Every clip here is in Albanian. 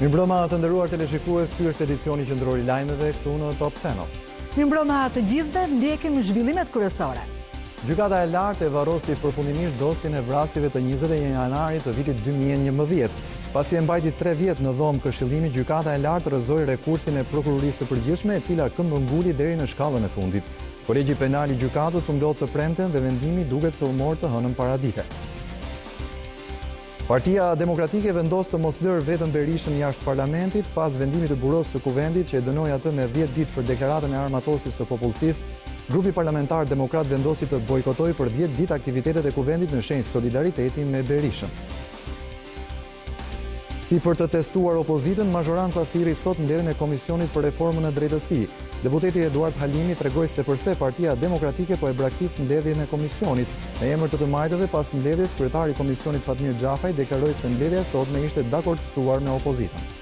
Mirëmbrëma të nderuar teleshikues, ky është edicioni qendror i lajmeve këtu në Top Channel. Mirëmbrëma të gjithëve, ndjekim zhvillimet kryesore. Gjykata e lartë e varrosi përfundimisht dosjen e vrasjeve të 21 janarit të vitit 2011. Pasi e mbajti 3 vjet në dhomë këshillimi, gjykata e lartë rrëzoi rekursin e prokurorisë së përgjithshme, e cila këmbënguli deri në shkallën e fundit. Kolegji penal i gjykatës u mblodh të premten dhe vendimi duket se u mor të hënën paradite. Partia Demokratike vendos të mos lërë vetëm Berishën jashtë parlamentit pas vendimit të burosë së kuvendit që e dënoi atë me 10 ditë për deklaratën e armatosis së popullsisë. Grupi parlamentar demokrat vendosi të bojkotoj për 10 ditë aktivitetet e kuvendit në shenjë solidariteti me Berishën. Si për të testuar opozitën, mazhoranca thirri sot mbledhjen e Komisionit për Reformën e Drejtësi. Deputeti Eduard Halimi tregoi se përse Partia Demokratike po e braktis mbledhjen e komisionit. Në emër të marrëdhënieve pas mbledhjes, kryetari i komisionit Fatmir Xhafaj deklaroi se mbledhja e sotme ishte dakordsuar me opozitën.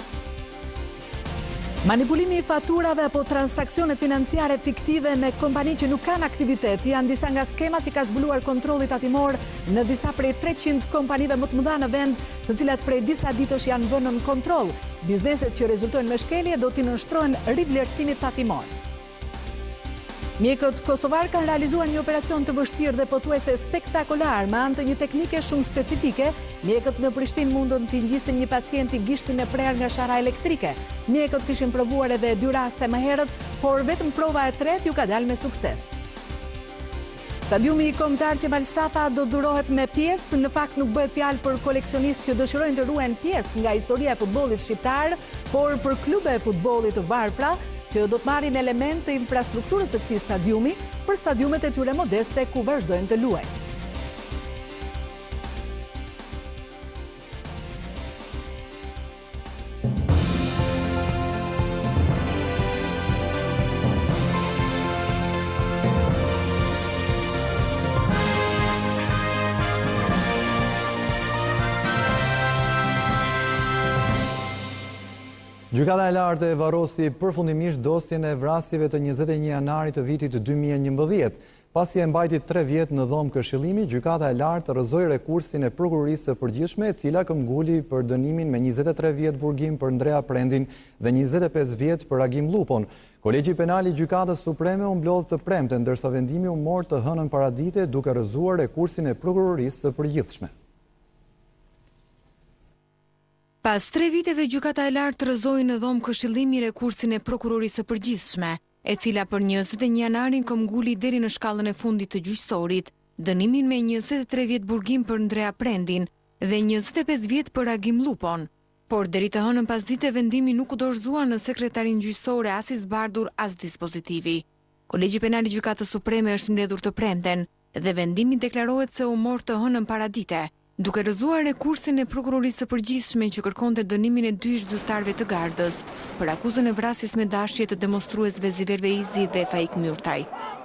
Manipulimi i faturave apo transaksionet financiare fiktive me kompani që nuk kanë aktivitet janë disa nga skemat që ka zbuluar kontrolli tatimor në disa prej 300 kompanive më të mëdha në vend, të cilat prej disa ditësh janë vënë në kontroll. Bizneset që rezultojnë me shkelje do t'i nënshtrojnë rivlerësimit tatimor. Mjekët kosovar kanë realizuar një operacion të vështirë dhe pothuajse spektakolar me anë të një teknike shumë specifike. Mjekët në Prishtinë mundën të ngjisin një pacient i gishtin e prerë nga shara elektrike. Mjekët kishin provuar edhe 2 raste më herët, por vetëm prova e tretë ju ka dalë me sukses. Stadiumi kombëtar Qemal Stafa do dhurohet me pjesë, në fakt nuk bëhet fjalë për koleksionistë që dëshirojnë të ruajnë pjesë nga historia e futbollit shqiptar, por për klube e futbollit të varfra që do të marrin element të infrastrukturës së këtij stadiumi për stadiumet e tyre modeste ku vazhdojnë të luajnë. Gjykata e lartë e varrosi përfundimisht dosjen e vrasjeve të 21 janarit të vitit 2011. Pasi e mbajti 3 vjet në dhomë këshillimi, gjykata e lartë rrëzoi rekursin e prokurorisë së përgjithshme, e cila këmbënguli për dënimin me 23 vjet burgim për Ndrea Prendin dhe 25 vjet për Agim Lupon. Kolegji penal i Gjykatës Supreme u mblodh të premten, ndërsa vendimi u mor të hënën paradite duke rrëzuar rekursin e prokurorisë së përgjithshme. Pas 3 viteve, gjykata e lartë rrëzoi në dhomë këshillimi rekursin e prokurorisë së përgjithshme, e cila për 21 janarin këmbënguli deri në shkallën e fundit të gjyqësorit, dënimin me 23 vjet burgim për Ndrea Prendin dhe 25 vjet për Agim Lupon. Por deri të hënën pasdite vendimi nuk u dorëzua në sekretarin gjyqësore as i zbardhur as dispozitivi. Kolegji penal i Gjykatës Supreme është mbledhur të premten dhe vendimi deklarohet se u mor të hënën paradite, duke rrëzuar rekursin e prokurorisë së përgjithshme që kërkonte dënimin e 2 zyrtarëve të Gardës për akuzën e vrasjes me dashje të demonstruesve Ziver Veizi dhe Faik Myrtaj.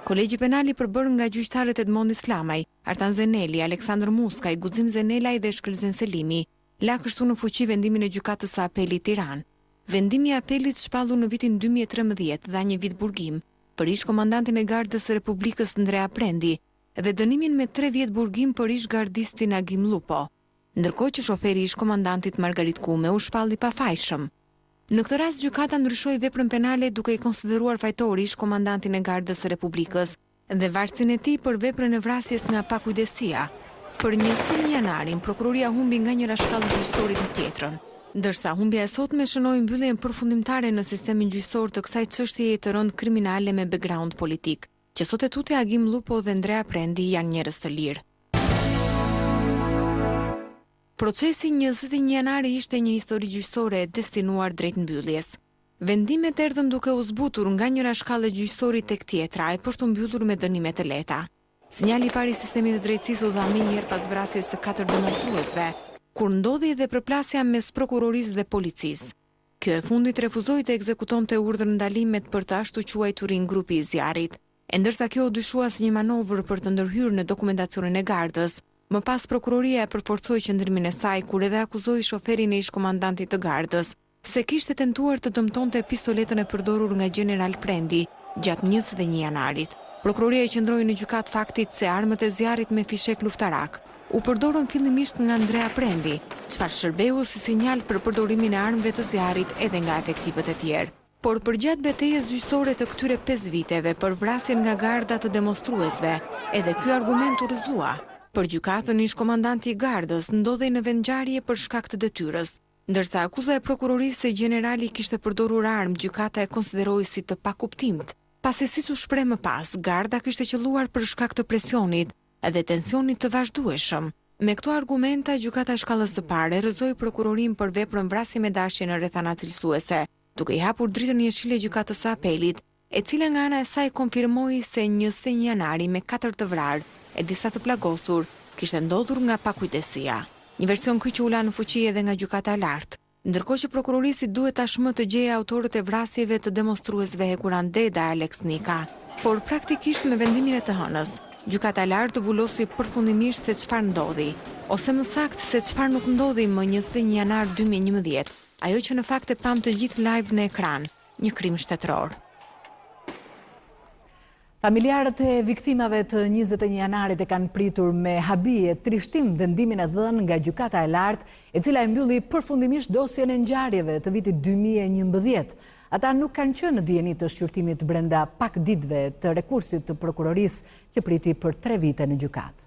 Kolegji penal i përbërë nga gjyqtarët Edmond Islamaj, Artan Zeneli, Aleksandr Muskaj, Guxim Zenelaj dhe Shkëlzen Selimi, la kështu në fuqi vendimin e gjykatës së apelit Tiranë. Vendimi i apelit shpallur në vitin 2013 dha një vit burgim për ish komandantin e Gardës së Republikës Ndrea Prendi dhe dënimin me 3 vjet burgim për ish gardistin Agim Lupo, ndërkohë që shoferi ish komandantit Margarit Kume u shpalli pafajshëm. Në këtë rast gjykata ndryshoi veprën penale duke i konsideruar fajtor ish komandantin e Gardës së Republikës dhe varësinë e tij për veprën e vrasjes nga pakujdesia. Për 21 janarin, prokuroria humbi nga njëra shkallë gjyqësorit në tjetrën, ndërsa humbja e sotme shënoi mbylljen përfundimtare në sistemin gjyqësor të kësaj çështjeje të rëndë kriminale me background politik, që sot e tuti Agim Lupo dhe Ndrea Prendi janë njerëz të lirë. Procesi 21 janari ishte një histori gjyqësore e destinuar drejt mbylljes. Vendimet erdhën duke u zbutur nga njëra shkallë gjyqësori tek tjetra, e poshtu mbyllur me dënime të lehta. Sinjali i parë i sistemit të drejtësisë u dha më njëherë pas vrasjes së 4 demonstruesve, kur ndodhi edhe përplasja mes prokurorisë dhe policisë. Kjo e fundit refuzoi të ekzekutonte urdhër ndalimet për të ashtu quajturin grupi i zjarrit. E ndërsa kjo u dyshua si një manovër për të ndërhyrë në dokumentacionin e Gardës, më pas prokuroria e përforcoi qëndrimin e saj kur edhe akuzoi shoferin e ish komandantit të Gardës se kishte tentuar të dëmtonte pistoletën e përdorur nga General Prendi gjatë 21 janarit. Prokuroria i qëndroi në gjykat faktit se armët e zjarrit me fishek luftarak u përdorën fillimisht nga Andrea Prendi, çfarë shërbeu si sinjal për përdorimin e armëve të zjarrit edhe nga efektivët e tjerë. Por përgjatë betejës gjyqësore të këtyre 5 viteve për vrasjen nga garda të demonstruesve, edhe ky argument u rrëzua. Për gjykatën ish komandanti i gardës ndodhej në vendngjarje për shkak të detyrës, ndërsa akuza e prokurorisë se generali kishte përdorur armë gjykata e konsideroi si të pakuptimt, pasi siç u shpreh më pas, garda kishte qelluar për shkak të presionit edhe tensionit të vazhdueshëm. Me këto argumenta, gjykata e shkallës së parë rrëzoi prokurorin për veprën vrasje me dashje në rrethana cilësuese, duke i hapur dritën jeshile gjykatës së apelit, e cila nga ana e saj konfirmoi se 21 janari me 4 të vrarë e disa të plagosur kishte ndodhur nga pakujdesia. Një version ky që u la në fuqi edhe nga gjykata e lartë, ndërkohë që prokurorisi duhet tashmë të gjejë autorët e vrasjeve të demonstruesve Hekuran Deda e Alex Nika, por praktikisht me vendimin e të hënës, gjykata e lartë vullosi përfundimisht se çfarë ndodhi, ose më saktë se çfarë nuk ndodhi më 21 janar 2011. Ajo që në fakt e pam të gjithë live në ekran, një krim shtetëror. Familjarët e viktimave të 21 janarit e kanë pritur me habi e trishtim vendimin e dhënë nga gjykata e lartë, e cila e mbylli përfundimisht dosjen e ngjarjeve të vitit 2011. Ata nuk kanë qenë në dijeni të shqyrtimit brenda pak ditëve të rekursit të prokurorisë që priti për 3 vite në gjykatë.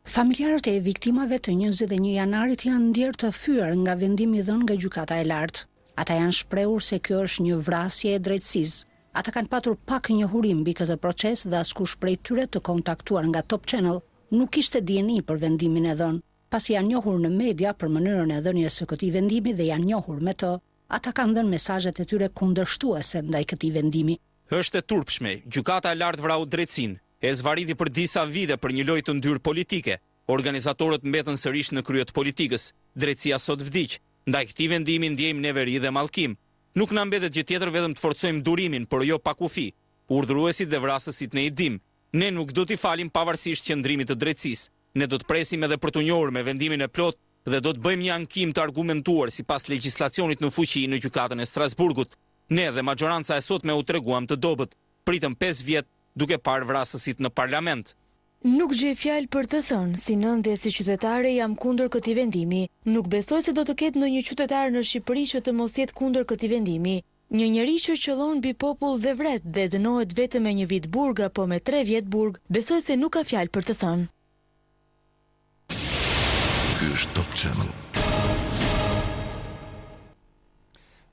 Familjarët e viktimave të 21 janarit janë ndjerë të fyer nga vendimi dhënë nga gjykata e lartë. Ata janë shprehur se kjo është një vrasje e drejtësisë. Ata kanë patur pak njohurim mbi këtë proces dhe askush prej tyre të kontaktuar nga Top Channel nuk kishte dijeni për vendimin e dhënë. Pasi janë njohur në media për mënyrën e dhënies së këtij vendimi dhe janë njohur me të, ata kanë dhënë mesazhet e tyre kundërshtuese ndaj këtij vendimi. Është e turpshme, gjykata e lartë vrau drejtësinë, e zvarriti për disa vite për një lojë të ndyrë politike. Organizatorët mbetën sërish në krye të politikës. Drejtësia sot vdiq. Ndaj këtij vendimi ndjejmë neveri dhe mallkim. Nuk na mbetet gjë tjetër vetëm të forcojmë durimin, por jo pa kufi. Urdhëruesit dhe vrasësit ne i dim. Ne nuk do t'i falim pavarësisht qëndrimit të drejtësisë. Ne do të presim edhe për të njohur me vendimin e plot dhe do të bëjmë një ankim të argumentuar sipas legjislacionit në fuqi në gjykatën e Strasburgut. Ne dhe majoranca e sotme u treguam të dobët. Pritëm 5 vjet duke parë vrasësit në parlament. Nuk gjej fjalë për të thënë, si nën dhe si qytetare jam kundër këtij vendimi. Nuk besoj se do të ketë ndonjë qytetar në Shqipëri që të mos jetë kundër këtij vendimi. Një njeri që qëllon mbi popull dhe vret dhe dënohet vetëm me 1 vit burg apo me 3 vjet burg, besoj se nuk ka fjalë për të thënë. Ky është Top Channel.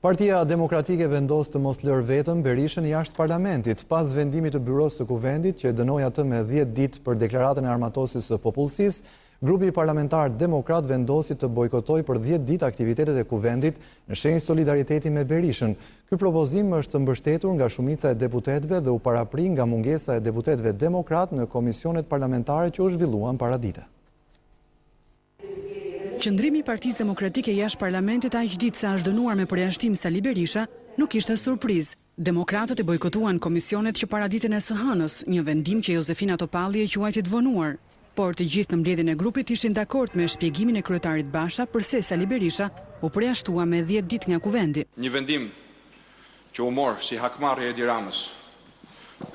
Partia Demokratike vendos të mos lërë vetëm Berishën jashtë parlamentit, pas vendimit të byrosë së kuvendit që dënoi atë me 10 ditë për deklaratën e armatosis së popullsisë. Grupi parlamentar demokrat vendosi të bojkotoj për 10 ditë aktivitetet e kuvendit në shenjë solidariteti me Berishën. Ky propozim është mbështetur nga shumica e deputetëve dhe u parapri nga mungesa e deputetëve demokrat në komisionet parlamentare që u zhvilluan paradite. Qëndrimi i Partisë Demokratike jashtë parlamentit aq ditë sa është dënuar me përjashtim Sali Berisha nuk ishte surprizë. Demokratët e bojkotuan komisionet që paraditën e së hënës, një vendim që Josefina Topalli e quajti të vonuar. Por të gjithë në mbledhjen e grupit ishin dakord me shpjegimin e kryetarit Basha përse Sali Berisha u përjashtua me 10 ditë nga kuvendi. Një vendim që u mor si hakmarrje e Edi Ramës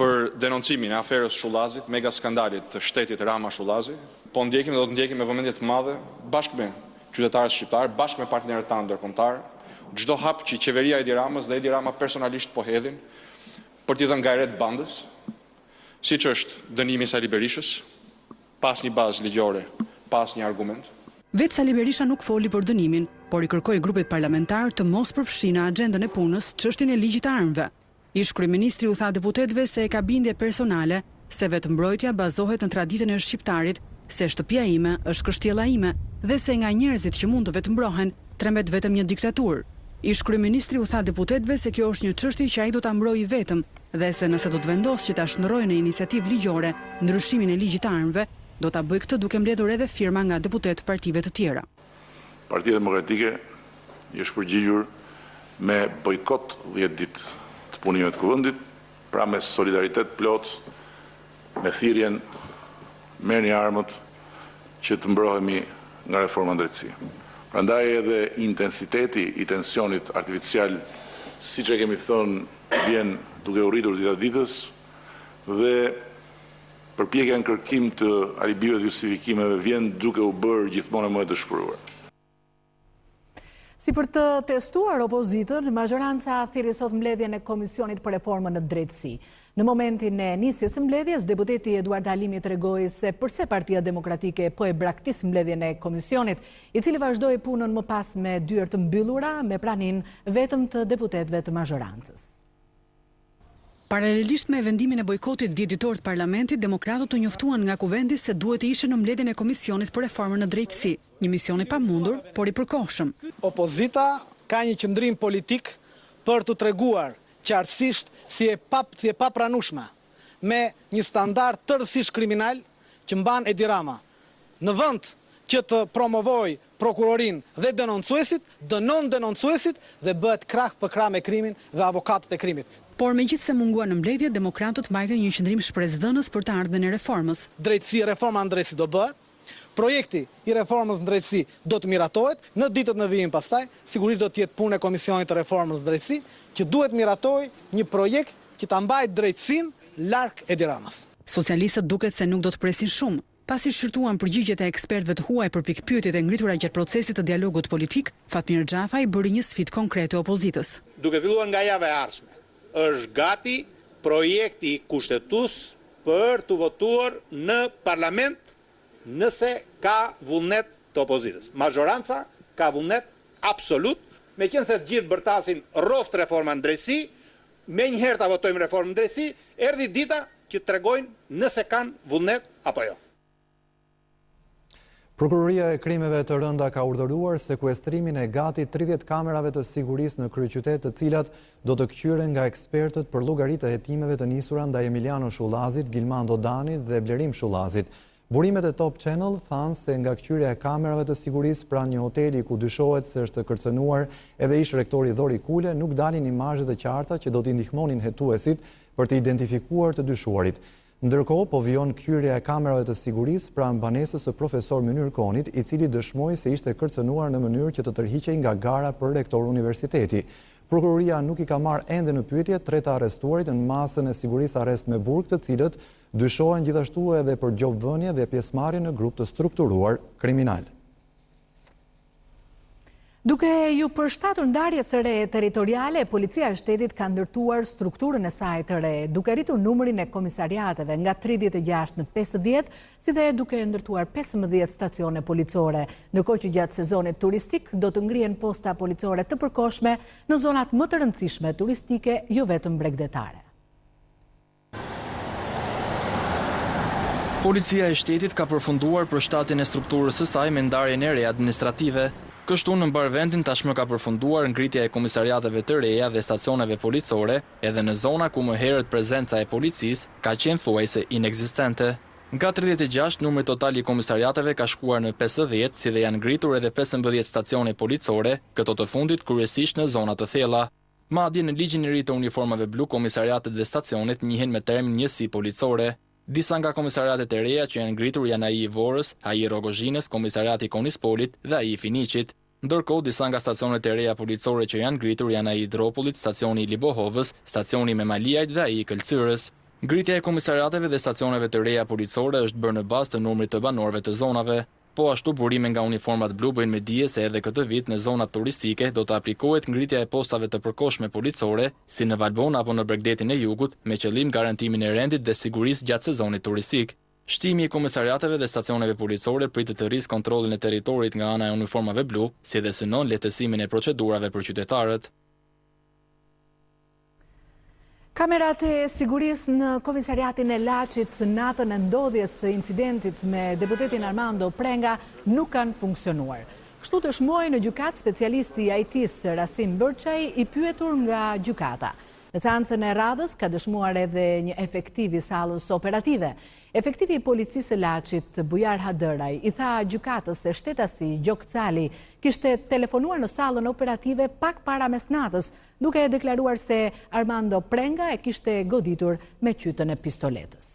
për denoncimin e aferës Shullazit, mega skandalit të shtetit Rama-Shullazi, po ndjekim dhe do të ndjekim me vëmendje të madhe bashkë me qytetarët shqiptarë, bashkë me partnerët tanë ndërkombëtar, çdo hap që qeveria e Edi Ramës dhe Edi Rama personalisht po hedhin për t'i dhënë gajret bandës, siç është dënimi i Sali Berishës, pas një bazë ligjore, pas një argument. Vetë Sali Berisha nuk foli për dënimin, por i kërkoi grupit parlamentar të mos përfshinë në agjendën e punës çështjen e ligjit të armëve. Ish kryeministri u tha deputetëve se e ka bindje personale se vetë mbrojtja bazohet në traditën e shqiptarit, se shtëpia ime është kështjella ime dhe se nga njerëzit që mund të vetëmbrohen trembet vetëm një diktaturë. Ish kryeministri u tha deputetëve se kjo është një çështje që ai do ta mbrojë vetëm dhe se nëse do të vendosë që ta shndërrojë në iniciativë ligjore ndryshimin e ligjit të armëve, do ta bëjë këtë duke mbledhur edhe firma nga deputetë partive të tjera. Partia Demokratike i është përgjigjur me bojkot 10 ditë të punimit të kuvendit, pra me solidaritet plot, me thirrjen merrni armët që të mbrohemi nga reforma drejtësie. Prandaj edhe intensiteti i tensionit artificial, siç e kemi thënë, vjen duke u rritur dita ditës dhe përpjekja në kërkim të alibive dhe justifikimeve vjen duke u bërë gjithmonë më e dëshpëruar. Si për të testuar opozitën, mazhoranca thiri sot mbledhjen e Komisionit për Reformën në Drejtësi. Në momentin e nisjes së mbledhjes, deputeti Eduard Halimi tregoi se përse Partia Demokratike po e braktis mbledhjen e komisionit, i cili vazhdoi punën më pas me dyert të mbyllura me praninë vetëm të deputetëve të mazhorancës. Paralelisht me vendimin e bojkotit djeditor të parlamentit, demokratët u njoftuan nga kuvendi se duhet të ishin në mbledhjen e Komisionit për Reformën në Drejtësi, një mision i pamundur, por i përkohshëm. Opozita ka një qëndrim politik për të treguar qartësisht si e papranueshme me një standard tërësisht kriminal që mban Edi Rama. Në vend që të promovoj prokurorin dhe dënon denoncuesit dhe bëhet krah për krah me krimin dhe avokatët e krimit. Por megjithse munguan në mbledhje, demokratët mbajtën një qëndrim shpresdhënës për të ardhmen e reformës. Drejtësi, reforma në drejtësi do bëhet. Projekti i reformës në drejtësi do të miratohet, në ditët në vijim pastaj, sigurisht do të jetë punë e Komisionit të Reformës në drejtësi, që duhet miratoj një projekt që ta mbajë drejtësinë larg Edi Ramës. Socialistët duket se nuk do të presin shumë. Pasi shqyrtuan përgjigjet e ekspertëve të huaj për pikpyetjet e ngritura gjatë procesit të dialogut politik, Fatmir Xhafaj bëri një sfidë konkrete opozitës. Duke filluar nga java e ardhshme, është gati projekti kushtetues për të votuar në parlament nëse ka vullnet të opozitës. Mazhoranca ka vullnet absolut, me qenë se të gjithë bërtasin rroft reforma në drejtësi, me njëherë ta votojmë reformën në drejtësi, erdhi dita që tregojnë nëse kanë vullnet apo jo. Prokuroria e krimeve të rënda ka urdhëruar sekuestrimin e gati 30 kamerave të sigurisë në kryeqytet, të cilat do të kqyren nga ekspertët për llogaritë e hetimeve të nisura ndaj Emiliano Shullazit, Gilmando Danit dhe Blerim Shullazit. Burimet e Top Channel thanë se nga kqyrja e kamerave të sigurisë pranë një hoteli ku dyshohet se është kërcënuar edhe ish rektori Dhori Kule, nuk dalin imazhe të qarta që do t'i ndihmonin hetuesit për të identifikuar të dyshuarit. Ndërkohë, po vijon kqyrja e kamerave të sigurisë pranë banesës së profesor Mynir Konit, i cili dëshmoi se ishte kërcënuar në mënyrë që të tërhiqej nga gara për rektor universiteti. Prokuroria nuk i ka marrë ende në pyetje 3 të arrestuarit në masën e sigurisë arrest me burg, të cilët dyshohen gjithashtu edhe për gjobvënie dhe pjesëmarrje në grup të strukturuar kriminal. Duke ju përshtatur ndarjes së re territoriale, Policia e Shtetit ka ndërtuar strukturën e saj të re, duke rritur numrin e komisariateve nga 36 në 50, si dhe duke ndërtuar 15 stacione policore, ndërkohë që gjatë sezonit turistik do të ngrihen posta policore të përkohshme në zonat më të rëndësishme turistike, jo vetëm bregdetare. Policia e Shtetit ka përfunduar përshtatjen e strukturës së saj me ndarjen e re administrative. Kështu në mbar vendin tashmë ka përfunduar ngritja e komisariateve të reja dhe stacioneve policore, edhe në zona ku më herët prezenca e policisë ka qenë thuajse inekzistente. Nga 36, numri total i komisariateve ka shkuar në 50, si dhe janë ngritur edhe 15 stacione policore, këto të fundit kryesisht në zona të thella. Madje në ligjin e ri të uniformave blu, komisariatet dhe stacionet njihen me termin njësi policore. Disa nga komisariatet e reja që janë ngritur janë ai i Vorës, ai i Rogozhinës, komisariati i Konispolit dhe ai i Finiqit. Ndërkohë, disa nga stacionet e reja policore që janë ngritur janë ai i Dropullit, stacioni i Libohovës, stacioni me Maliajt dhe ai i Këlcyrës. Ngritja e komisariateve dhe stacioneve të reja policore është bërë në bazë të numrit të banorëve të zonave. Po ashtu burime nga uniformat blu bëjnë me dije se edhe këtë vit në zonat turistike do të aplikohet ngritja e postave të përkohshme policore, si në Valbon apo në Bregdetin e Jugut, me qëllim garantimin e rendit dhe sigurisë gjatë sezonit turistik. Shtimi i komisariateve dhe stacioneve policore pritet të rrisë kontrollin e territorit nga ana e uniformave blu, si dhe synon lehtësimin e procedurave për qytetarët. Kamerat e sigurisë në komisariatin e Laçit natën e ndodhjes së incidentit me deputetin Armando Prenga nuk kanë funksionuar. Kështu të shmoi në gjykatë specialisti i IT-s Rasim Bërçaj, i pyetur nga gjykata. Në seancën e radhës ka dëshmuar edhe një efektiv i sallës operative. Efektivi i policisë së Laçit, Bujar Hadëraj, i tha gjykatës se shtetasi Gjok Cali kishte telefonuar në sallën operative pak para mesnatës, duke e deklaruar se Armando Prenga e kishte goditur me qytën e pistoletës.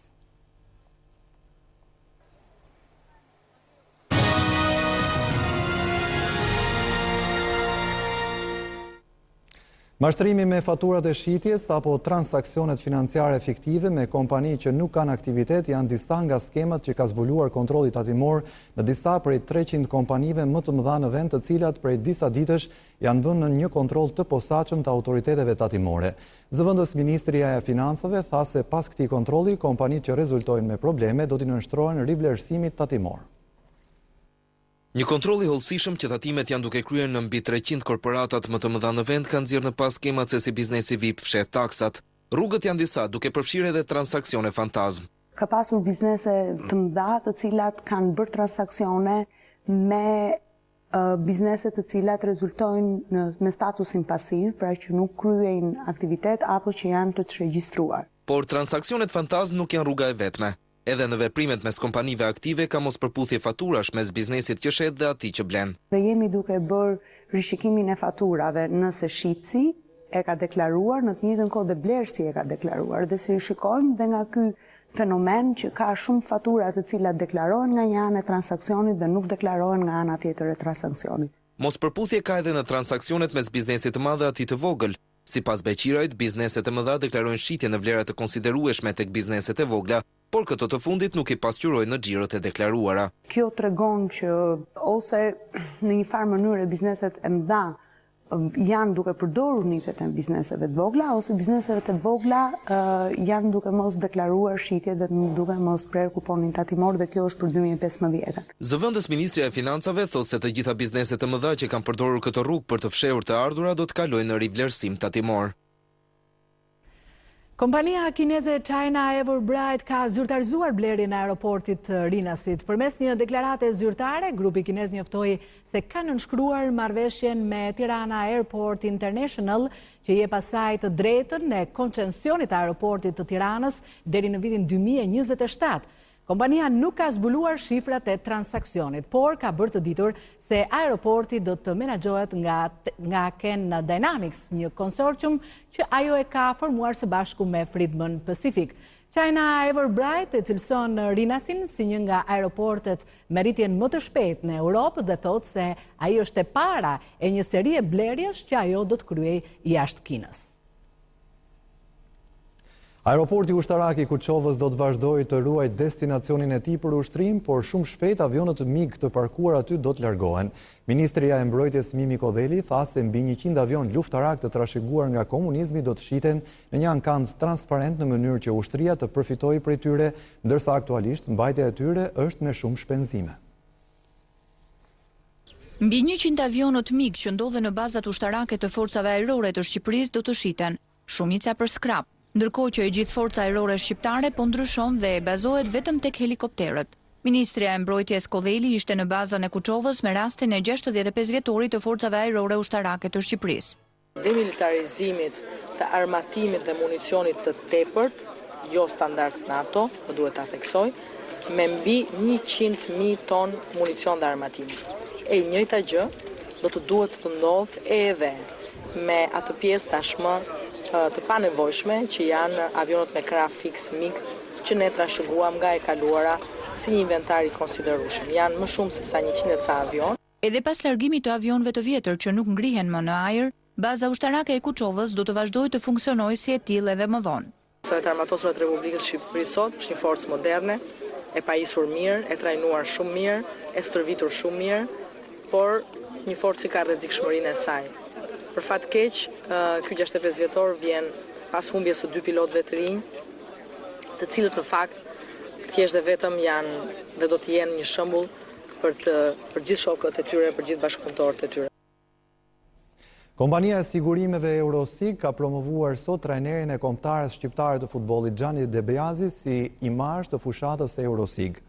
Mashtrimi me faturat e shitjes apo transaksionet financiare fiktive me kompani që nuk kanë aktivitet janë disa nga skemat që ka zbuluar kontrolli tatimor në disa prej 300 kompanive më të mëdha në vend, të cilat prej disa ditësh janë vënë në një kontroll të posaçëm të autoriteteve tatimore. Zëvendës Ministria e Financave tha se pas këtij kontrolli, kompanitë që rezultojnë me probleme do t'i nënshtrohen rivlerësimit tatimor. Një kontroll i hollësishëm që tatimet janë duke kryer në mbi 300 korporatat më të mëdha në vend kanë nxjerrë në pas skemat se si biznesi VIP fshet taksat. Rrugët janë disa, duke përfshirë edhe transaksione fantazm. Ka pasur biznese të mëdha të cilat kanë bërë transaksione me biznese të cilat rezultojnë me statusin pasiv, pra që nuk kryejnë aktivitet apo që janë të regjistruar. Por transaksionet fantazm nuk janë rruga e vetme. Edhe në veprimet mes kompanive aktive ka mos përputhje faturash mes biznesit që shet dhe atij që blen. Dhe jemi duke bërë rishikimin e faturave nëse shitsi e ka deklaruar, në të njëjtën kohë dhe blerësi e ka deklaruar, dhe si rishikojmë dhe nga ky fenomen që ka shumë fatura të cilat deklarohen nga një anë e transaksionit dhe nuk deklarohen nga ana tjetër e transaksionit. Mos përputhje ka edhe në transaksionet mes biznesit të madh dhe atij të vogël. Sipas Beqirajt, bizneset e mëdha deklarojnë shitje në vlera të konsiderueshme tek bizneset e vogla, por këto të fundit nuk i pasqyrojnë në xhirot e deklaruara. Kjo tregon që ose në një farë mënyrë bizneset e mëdha janë duke përdorur nitet e bizneseve të vogla, ose bizneseve të vogla janë duke mos deklaruar shitje dhe duke mos prerë kuponin tatimor, dhe kjo është për 2015. Zëvendës Ministria e Financave thotë se të gjitha bizneset e mëdha që kanë përdorur këtë rrugë për të fshehur të ardhura do të kalojnë në rivlerësim tatimor. Kompania kineze China Everbright ka zyrtarizuar blerjen e aeroportit Rinasit. Përmes një deklarate zyrtare, grupi kinez njoftoi se ka nënshkruar marrëveshjen me Tirana Airport International, që jep asaj të drejtën e koncesionit të aeroportit të Tiranës deri në vitin 2027. Kompania nuk ka zbuluar shifrat e transaksionit, por ka bërë të ditur se aeroporti do të menaxhohet nga Ken Dynamics, një konsorcium që ajo e ka formuar së bashku me Friedman Pacific. China Everbright e cilëson Rinasin si një nga aeroportet me rritjen më të shpejtë në Europë dhe thotë se ai është e para e një serie blerjesh që ajo do të kryejë jashtë Kinës. Aeroporti ushtarak i Kuçovës do të vazhdojë të ruajë destinacionin e tij për ushtrim, por shumë shpejt avionët MiG të parkuar aty do të largohen. Ministria e Mbrojtjes Mimi Kodheli tha se mbi 100 avion luftarak të trashëguar nga komunizmi do të shiten në një ankand transparent në mënyrë që ushtria të përfitojë prej tyre, ndërsa aktualisht mbajtja e tyre është me shumë shpenzime. Mbi 100 avionët MiG që ndodhen në bazat ushtarake të forcave ajrore të Shqipërisë do të shiten, shumica për skrap. Ndërkohë që e gjithë forca ajrore shqiptare po ndryshon dhe bazohet vetëm tek helikopterët. Ministria e Mbrojtjes Kodheli ishte në bazën e Kuçovës me rastin e 65 vjetorit të forcave ajrore ushtarake të Shqipërisë. Demilitarizimit të armatimit dhe municionit të tepërt, jo standard NATO, më duhet ta theksoj, me mbi 100.000 ton municion dhe armatim. E njëjta gjë do të duhet të ndodh edhe me atë pjesë tashmë të panevojshme që janë avionët me krah fiks MiG që ne trashëguam nga e kaluara si një inventar i konsiderueshëm. Janë më shumë se sa 100 ca avion. Edhe pas largimit të avionëve të vjetër që nuk ngrihen më në ajër, baza ushtarake e Kuçovës do të vazhdojë të funksionojë si e tillë edhe më vonë. Forcat Armatosore të Republikës Shqipërisë sot është një forcë moderne, e pajisur mirë, e trajnuar shumë mirë, e stërvitur shumë mirë, por një forcë që ka rrezikshmërinë e saj. Për fat keq, ky 65 vjetor vjen pas humbjes së 2 pilotëve të rinj, të cilët në fakt thjesht dhe vetëm janë dhe do të jenë një shembull për gjithë shokët e tyre, për gjithë bashkëpunëtorët e tyre. Kompania e sigurimeve Eurosig ka promovuar sot trajnerin e kombëtares shqiptare të futbollit Xhani Debeazi si imazh të fushatës Eurosig.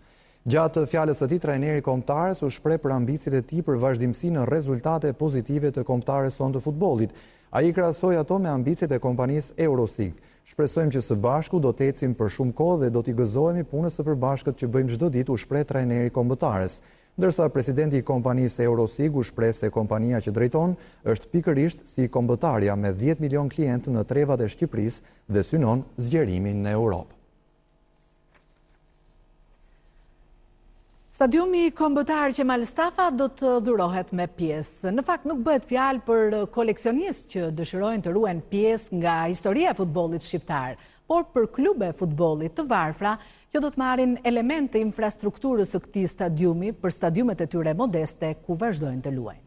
Gjatë fjalës së tij, trajneri kombëtares u shpreh për ambicjet e tij për vazhdimsi në rezultate pozitive të kombëtares sonë të futbollit. Ai krahasoi ato me ambicjet e kompanisë Eurosig. Shpresojmë që së bashku do të ecim për shumë kohë dhe do t'i gëzohemi punës së përbashkët që bëjmë çdo ditë, u shpreh trajneri kombëtares. Ndërsa presidenti i kompanisë Eurosig u shpreh se kompania që drejton është pikërisht si kombëtarja me 10 milion klientë në trevat e Shqipërisë dhe synon zgjerimin në Europë. Stadiumi kombëtar Qemal Stafa do të dhurohet me pjesë. Në fakt nuk bëhet fjalë për koleksionistë që dëshirojnë të ruajnë pjesë nga historia e futbollit shqiptar, por për klube e futbollit të varfra që do të marrin elemente infrastrukturës së këtij stadiumi për stadiumet e tyre modeste ku vazhdojnë të luajnë.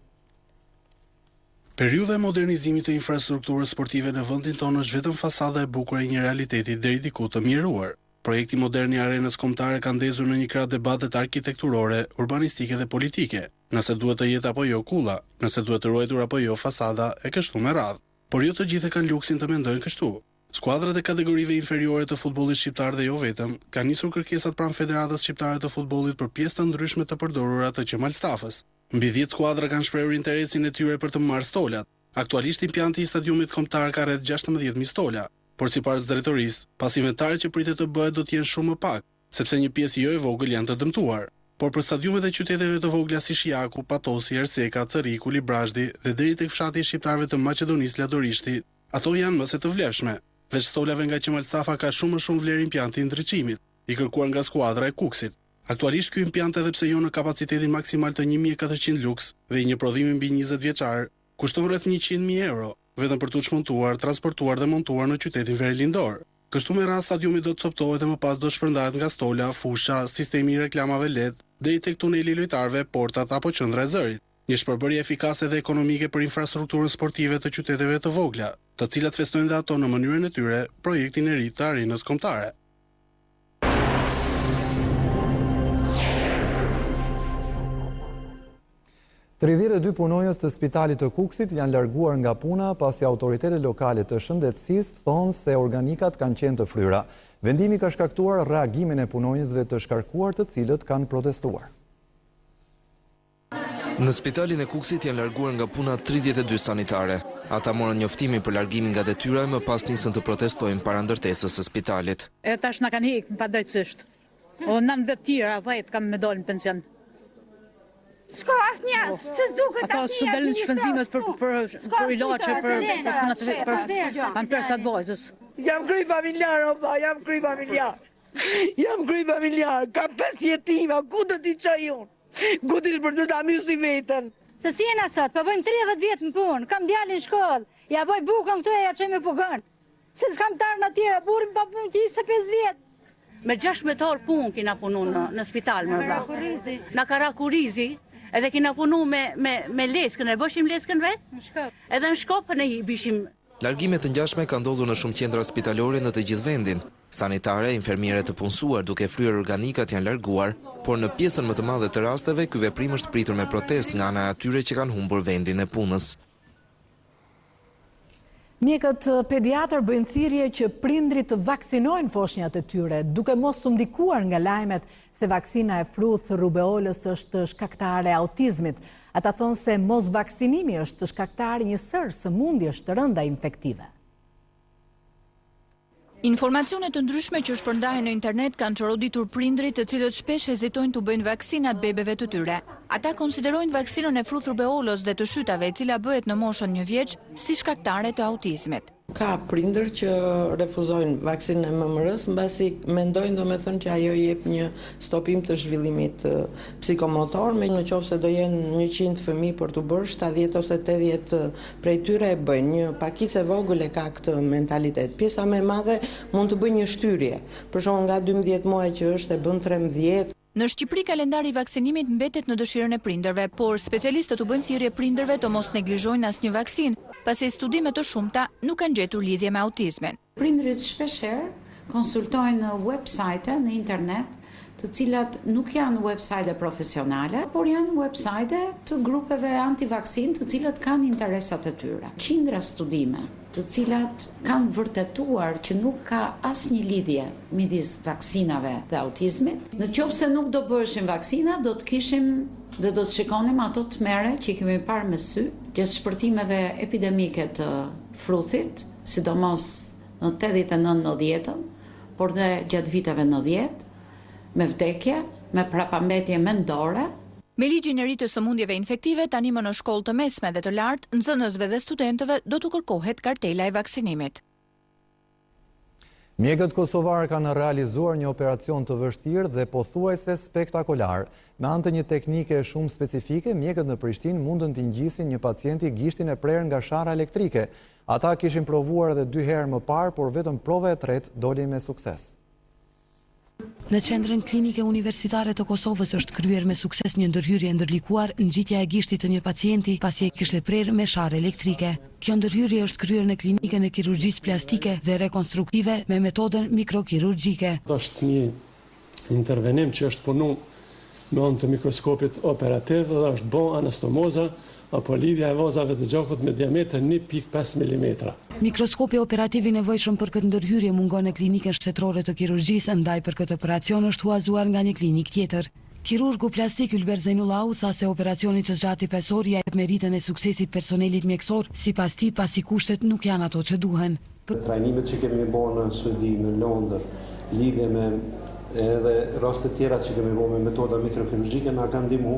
Periudha e modernizimit të infrastrukturës sportive në vendin tonë është vetëm fasada e bukur e një realiteti deri diku të miruar. Projekti modern i arenës kombëtare ka ndezur në një krah debatet arkitekturore, urbanistike dhe politike, nëse duhet të jetë apo jo kulla, nëse duhet të ruajtur apo jo fasada e kështu me radhë. Por jo të gjithë kanë luksin të mendojnë kështu. Skuadrat e kategorive inferiore të futbollit shqiptar dhe jo vetëm kanë nisur kërkesat pranë Federatës Shqiptare të Futbollit për pjesë të ndryshme të përdorura të Qemal Stafës. Mbi 10 skuadra kanë shprehur interesin e tyre për të marrë stolat. Aktualisht impjanti i stadiumit kombëtar ka rreth 16.000 stola. Por sipas drejtorisë, pas inventarit që pritet të bëhet do të jenë shumë më pak, sepse një pjesë jo e vogël janë të dëmtuar. Por për stadiumet e qyteteve të vogla si Shijaku, Patosi, Erseka, Cëriku, Librazhdi dhe deri tek fshati i shqiptarëve të Maqedonisë Ladorishti, ato janë më se të vlefshme. Veç stolave nga Qemal Stafa ka shumë më shumë vlerë impjanti i ndriçimit, i kërkuar nga skuadra e Kuksit. Aktualisht ky impjant edhe pse jo në kapacitetin maksimal të 1400 luks dhe i një prodhimi mbi 20 vjeçar, kushton rreth 100.000 euro. Vetëm për të çmontuar, transportuar dhe montuar në qytetin Verlindor. Kështu me radhë stadiumi do të coptohet dhe më pas do të shpërndahet nga stola, fusha, sistemi i reklamave LED, deri tek tuneli i lojtarëve, portat apo qendra e zërit. Një shpërbërje efikase dhe ekonomike për infrastrukturën sportive të qyteteve të vogla, të cilat festojnë dhe ato në mënyrën e tyre projektin e ri të arenës kombëtare. Të 32 punonjës të spitalit të Kuksit janë larguar nga puna pasi autoritetet lokale të shëndetësisë thonë se organikat kanë qenë të fryra. Vendimi ka shkaktuar reagimin e punonjësve të shkarkuar të cilët kanë protestuar. Në spitalin e Kuksit janë larguar nga puna 32 sanitare. Ata morën njoftimin për largimin nga detyra e më pas nisën të protestojnë para ndërtesës së spitalit. E tash na kanë hekë padrejtësisht. O 19 tjera, 10 kam me dalë në pension. S'ka asnjë, se s'duket asnjë. Ata s'u dalin shpenzimet për ilaçe, për pampersat vajzës. Jam kry familjar, o vlla, jam kry familjar. Jam kry familjar, kam 5 jetima, ku do t'i çaj unë? Ku t'i për të ta mysi veten? Se si jena sot, po bëjmë 30 vjet në punë, kam djalin në shkollë, ja bëj bukën këtu e ja çoj me pugon. Se s'kam tarë në tjera, burim pa punë 25 vjet. Me 16 punë kina punu në spital, më vlla. Na Karakurizi. Edhe kina punu me leskën, e bëshim leskën vetë, edhe në Shkop ne i bishim. Largimet të ngjashme ka ndodhur në shumë qendra spitalore në të gjithë vendin. Sanitare, infermiere të punësuar duke fryer organikat janë larguar, por në pjesën më të madhe të rasteve ky veprim është pritur me protestë nga ana e atyre që kanë humbur vendin e punës. Mjekët pediatër bëjnë thirrje që prindrit të vaksinojnë foshnjat e tyre, duke mos u ndikuar nga lajmet se vaksina e fruth rubeolës është shkaktare e autizmit. Ata thonë se mos vaksinimi është shkaktare një sër sëmundjesh të rënda infektive. Informacionet të ndryshme që shpërndahen në internet kanë çoroditur prindrit të cilët shpesh hezitojnë të bëjnë vaksinat bebeve të tyre. Ata konsiderojnë vaksinën e fruth rubeolës dhe të shytave e cila bëhet në moshën 1 vjeç si shkaktare të autizmit. Ka prindër që refuzojnë vaksinën e MMR-s mbasi mendojnë domethënë që ajo jep një stopim të zhvillimit psikomotor, me në qoftë se do jenë 100 fëmijë për të bërë 70 ose 80 prej tyre e bëjnë. Një pakicë e vogël e ka këtë mentalitet. Pjesa më e madhe mund të bëjë një shtyrje. Për shembull nga 12 muaj që është e bën 13. Në Shqipëri kalendari i vaksinimit mbetet në dëshirën e prindërve, por specialistët u bëjnë thirrje prindërve të mos neglizhojnë asnjë vaksinë, pasi studime të shumta nuk kanë gjetur lidhje me autizmin. Prindërit shpeshherë konsultojnë websajte në internet, të cilat nuk janë websajte profesionale, por janë websajte të grupeve antivaksin të cilat kanë interesat e tyre. Qindra studime të cilat kanë vërtetuar që nuk ka asnjë lidhje midis vaksinave dhe autizmit. Në qoftë se nuk do bëheshin vaksina, do të kishim dhe do të shikonim ato tmerre që i kemi parë me sy, gjatë shpërtimeve epidemike të fruthit, sidomos në 89-90-ën, por dhe gjatë viteve 90, me vdekje, me prapambetje mendore. Me ligjin e ri të sëmundjeve infektive, tani më në shkollë të mesme dhe të lartë, nxënësve dhe studentëve do të kërkohet kartela e vaksinimit. Mjekët kosovar kanë realizuar një operacion të vështirë dhe pothuajse spektakolar. Me anë të një teknike shumë specifike, mjekët në Prishtinë mundën të ngjisin një pacienti gishtin e prerë nga shara elektrike. Ata kishin provuar edhe 2 herë më parë, por vetëm prova e tretë doli me sukses. Në qendrën klinike universitare të Kosovës është kryer me sukses një ndërhyrje ndërlikuar ngjitja e gishtit të një pacienti pasi e kishte prerë me sharë elektrike. Kjo ndërhyrje është kryer në klinikën e kirurgjisë plastike dhe rekonstruktive me metodën mikrokirurgjike. Është një intervenim që është punu me anë të mikroskopit operativ dhe është bo anastomoza apo lidhja e vazave të gjakut me diametër 1.5 mm. Mikroskopi operativ i nevojshëm për këtë ndërhyrje mungon në klinikën shtetërore të kirurgjisë, ndaj për këtë operacion është huazuar nga një klinik tjetër. Kirurgu plastik Ylber Zejnullau tha se operacioni që zgjati 5 orë jep meritën e suksesit personelit mjekësor, sipas tij pasi kushtet nuk janë ato që duhen. Trajnimet që kemi bërë në Suedi, në Londër, lidhje me edhe rastet tjera që kemi bërë me metoda mikrokirurgjike na kanë ndihmu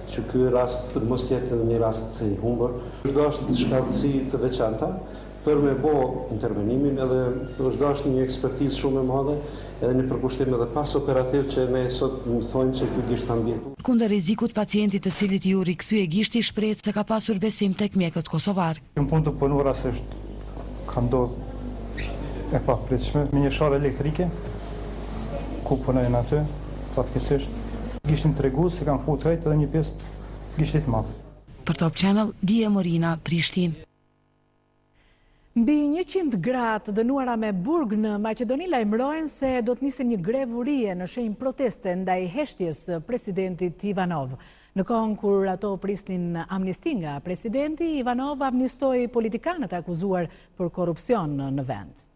që ky rast mos jetë një rast i humbur. Është dashur shkallësi të veçanta për me bë intervenimin, edhe është dashur një ekspertizë shumë e madhe edhe një përkushtim edhe pas operativ që ne sot më thonë që ky gisht ambientu. Kundër rrezikut pacientit të cilit ju rikthye gishti shprehet se ka pasur besim tek mjekët kosovar. Një punë të punuar është ka ndodhur e papritshme me një sharë elektrike ku punojnë aty, fatkeqësisht gishtin tregues se kanë futur drejt edhe një pjesë gishtit madh. Për Top Channel, Dia Morina, Prishtinë. Mbi 100 gra të dënuara me burg në Maqedoni lajmërojnë se do të nisë një grevurie në shenjë proteste ndaj heshtjes presidentit Ivanov. Në kohën kur ato prisnin amnisti nga presidenti, Ivanov amnistoi politikanët akuzuar për korrupsion në vend.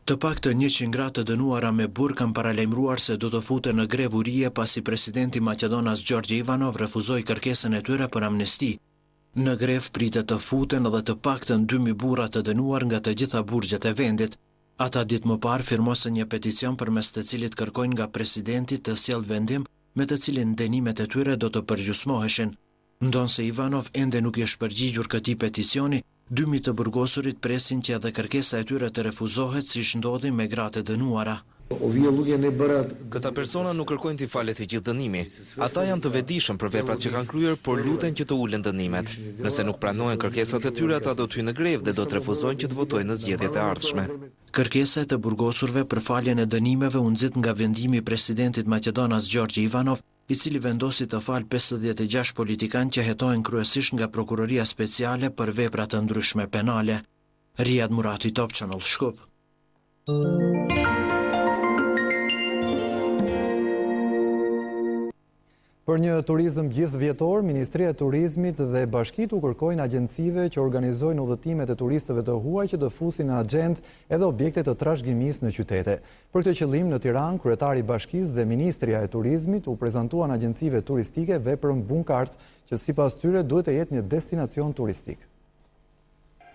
Të paktën 100 gra të dënuara me burg kanë paralajmëruar se do të futen në grevurie pasi presidenti Maqedonas Gjorgje Ivanov refuzoi kërkesën e tyre për amnesti. Në grev pritet të futen edhe të paktën 2000 burra të dënuar nga të gjitha burgjet e vendit. Ata ditë më parë firmosën një peticion përmes të cilit kërkojnë nga presidenti të sjellë vendim me të cilin dënimet e tyre do të përgjysmoheshin. Ndonse Ivanov ende nuk i është përgjigjur këtij peticioni, 2000 të burgosurit presin që edhe kërkesa e tyre të refuzohet siç ndodhi me gratë e dënuara. Këta persona nuk kërkojnë t'i falet i gjithë dënimi. Ata janë të vetëdijshëm për veprat që kanë kryer, por luten që të ulen dënimet. Nëse nuk pranohen kërkesat e tyre, ata do të hyjnë në grevë dhe do të refuzojnë që të votojnë në zgjedhjet e ardhshme. Kërkesa e të burgosurve për faljen e dënimeve u nxit nga vendimi i presidentit Maqedonas Gjorgje Ivanov, i cili vendosi të falë 56 politikanë që hetohen kryesisht nga Prokuroria Speciale për vepra të ndryshme penale. Riyad Murati, Top Channel, Shkup. Për një turizëm gjithë vjetor, Ministria e Turizmit dhe Bashkitu kërkojnë agjencive që organizojnë udhëtimet e turistëve të huaj që të fusin në agjend edhe objekte të trashëgimisë në qytete. Për këtë qëllim në Tiranë, kryetari i Bashkisë dhe Ministria e Turizmit u prezantuan agjencive turistike veprën Bunkart, që sipas tyre duhet të jetë një destinacion turistik.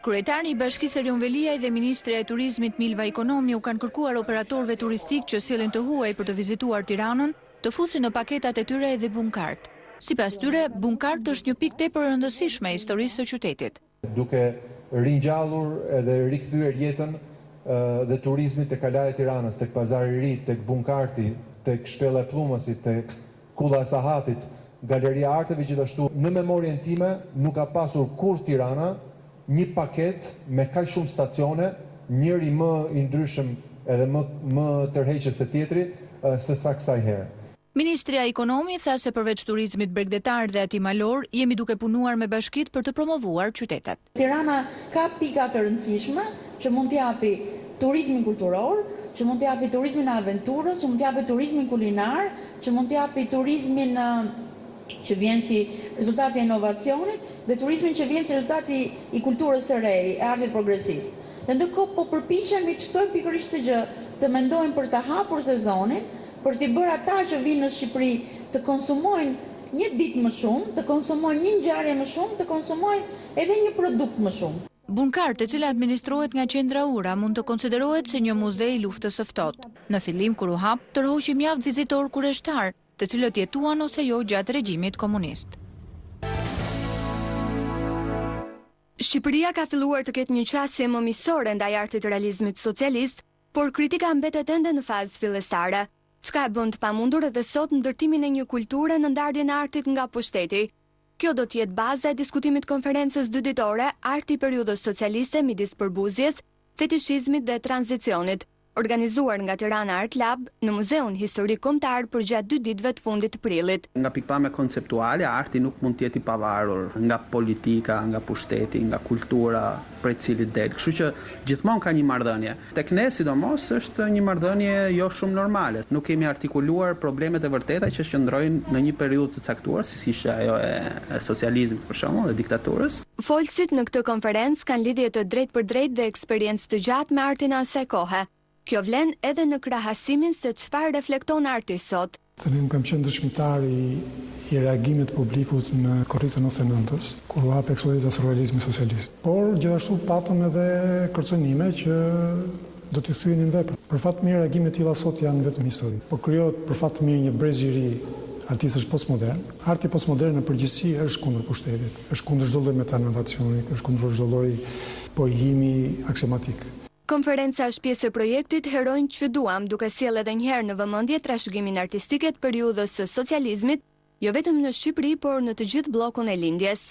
Kryetari i Bashkisë Erion Veliaj dhe Ministria e Turizmit Milva Ikonomi u kanë kërkuar operatorëve turistik që sjellin të huaj për të vizituar Tiranën të fusin në paketat e tyre edhe Bunkart. Sipas tyre, Bunkart është një pikë tepër e rëndësishme e historisë së qytetit. Duke ringjallur edhe rikthyer jetën dhe turizmit tek kalaja e Tiranës, tek Pazari i Ri, tek Bunkarti, tek Shpella e Pllumasit, tek Kulla e Sahatit, Galeria e Arteve gjithashtu. Në memorien time nuk ka pasur kur Tirana një paket me kaq shumë stacione, njëri më i ndryshëm edhe më tërheqës se tjetri, se sa kësaj herë. Ministria e Ekonomi tha se përveç turizmit bregdetar dhe atij malor, jemi duke punuar me bashkitë për të promovuar qytetet. Tirana ka pika të rëndësishme që mund t'japi turizmin kulturor, që mund t'japi turizmin e aventurës, që mund t'japi turizmin kulinar, që mund t'japi turizmin që vjen si rezultati i inovacionit dhe turizmin që vjen si rezultati i kulturës së re, e artit progresist. Dhe ndërkohë po përpiqemi të shtojmë pikërisht të gjë, të mendojmë për të hapur sezonin, për t'i bërë ata që vinë në Shqipëri të konsumojnë një ditë më shumë, të konsumojnë një ngjarje më shumë, të konsumojnë edhe një produkt më shumë. Bunkart, e cila administrohet nga Qendra Ura, mund të konsiderohet si një muze i luftës së ftohtë. Në fillim kur u hap, tërhoqi mjaft vizitor kurreshtar, të cilët jetuan ose jo gjatë regjimit komunist. Shqipëria ka filluar të ketë një qasje më miqësore ndaj artit realizmit socialist, por kritika mbetet ende në fazë fillestare. Çka e bën të pamundur edhe sot ndërtimin e një kulture në ndarjen e artit nga pushteti. Kjo do të jetë baza e diskutimit konferencës dyditore Arti i periudhës socialiste midis përbuzjes, fetishizmit dhe tranzicionit, organizuar nga Tirana Art Lab në Muzeun Historik Kombëtar për gjatë 2 ditëve të fundit të prillit. Nga pikpamja konceptuale, arti nuk mund të jetë i pavarur nga politika, nga pushteti, nga kultura prej cilit del. Kështu që gjithmonë ka një marrëdhënie. Tek ne, sidomos, është një marrëdhënie jo shumë normale. Nuk kemi artikuluar problemet e vërteta që qëndrojnë në një periudhë të caktuar, si ishte ajo e socializmit për shembull, dhe diktaturës. Folësit në këtë konferencë kanë lidhje të drejtpërdrejtë dhe eksperiencë të gjatë me artin e asaj kohe. Kjo vlen edhe në krahasimin se çfarë reflekton arti sot. Tani unë kam qenë dëshmitar i reagimit publikut në korritë 99-s, kur u hap eksplodita surrealizmi socialist. Por gjithashtu patëm edhe kërcënime që do t'i thyenin vepër. Për fat të mirë, reagimet e tilla sot janë vetëm histori. Po krijohet për fat të mirë një brez i ri artistësh postmodern. Arti postmodern në përgjithësi është kundër pushtetit, është kundër çdo lloji metanovacioni, është kundër çdo lloji pohimi aksiomatik. Konferenca është pjesë e projektit Heronjtë që duam, duke sjellë edhe një herë në vëmendje trashëgimin artistik të periudhës së socializmit, jo vetëm në Shqipëri, por në të gjithë bllokun e lindjes.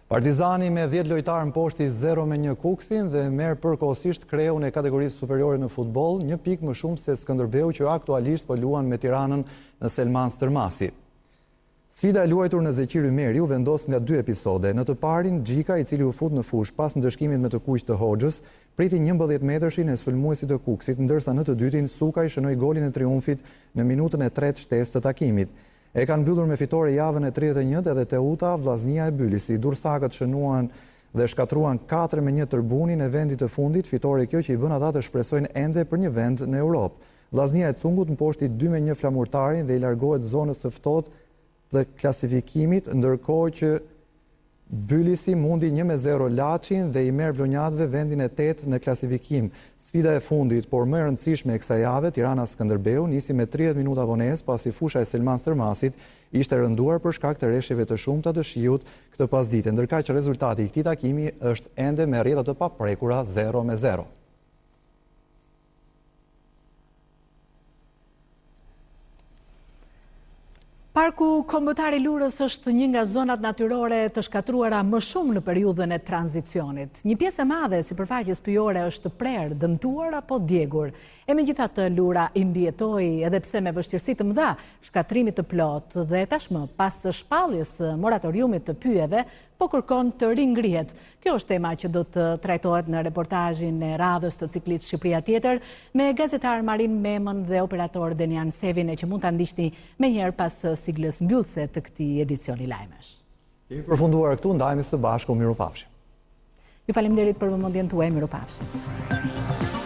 Partizani me 10 lojtarë mposhti 0-1 Kuksin dhe merr përkohësisht kreun e kategorisë superiore në futboll, një pikë më shumë se Skënderbeu që aktualisht po luan me Tiranën në Selman Stërmasi. Sfida e luajtur në Zeqir Ymeri u vendos nga 2 episode. Në të parin, Gjika, i cili u fut në fush pas ndëshkimit me të kuq të Hoxhës, priti 11 metërshin e sulmuesit të Kuksit, ndërsa në të dytin Sukaj shënoi golin e triumfit në minutën e 3 shtesë të takimit. E kanë mbyllur me fitore javën e 31 edhe Teuta, vllaznia e Bylisi. Dursakët shënuan dhe shkatruan 4-1 Tërbunin e vendit të fundit, fitore kjo që i bën ata të shpresojnë ende për një vend në Europë. Vllaznia e Cungut mposhti 2-1 Flamurtarin dhe i largohet zonës së ftohtë dhe klasifikimit, ndërkohë që Bylisi mundi 1-0 Laçin dhe i merr vlonjatëve vendin e 8 në klasifikim. Sfida e fundit, por më e rëndësishme e kësaj jave, Tirana-Skënderbeu nisi me 30 minuta vonesë pasi fusha e Selman Stërmasit ishte rënduar për shkak të rreshjeve të shumta të shiut këtë pasdite, ndërkaq që rezultati i këtij takimi është ende me rrjedhë të paprekura 0-0. Parku Kombëtar i Lurës është një nga zonat natyrore të shkatruara më shumë në periudhën e tranzicionit. Një pjesë e madhe e sipërfaqes pyjore është prerë, dëmtuar apo djegur. E megjithatë Lura i mbijetoi edhe pse me vështirësi të mëdha shkatrimit të plot dhe tashmë pas shpalljes së moratoriumit të pyjeve po kërkon të ringrihet. Kjo është tema që do të trajtohet në reportazhin e radhës të ciklit Shqipëria Tjetër me gazetar Marin Memën dhe operator Denian Sevin, që mund ta ndiqni menjëherë pas siglës mbyllëse të këtij edicioni lajmesh. Kemi përfunduar këtu, ndajemi së bashku, mirupafshim. Ju faleminderit për vëmendjen tuaj, mirupafshim.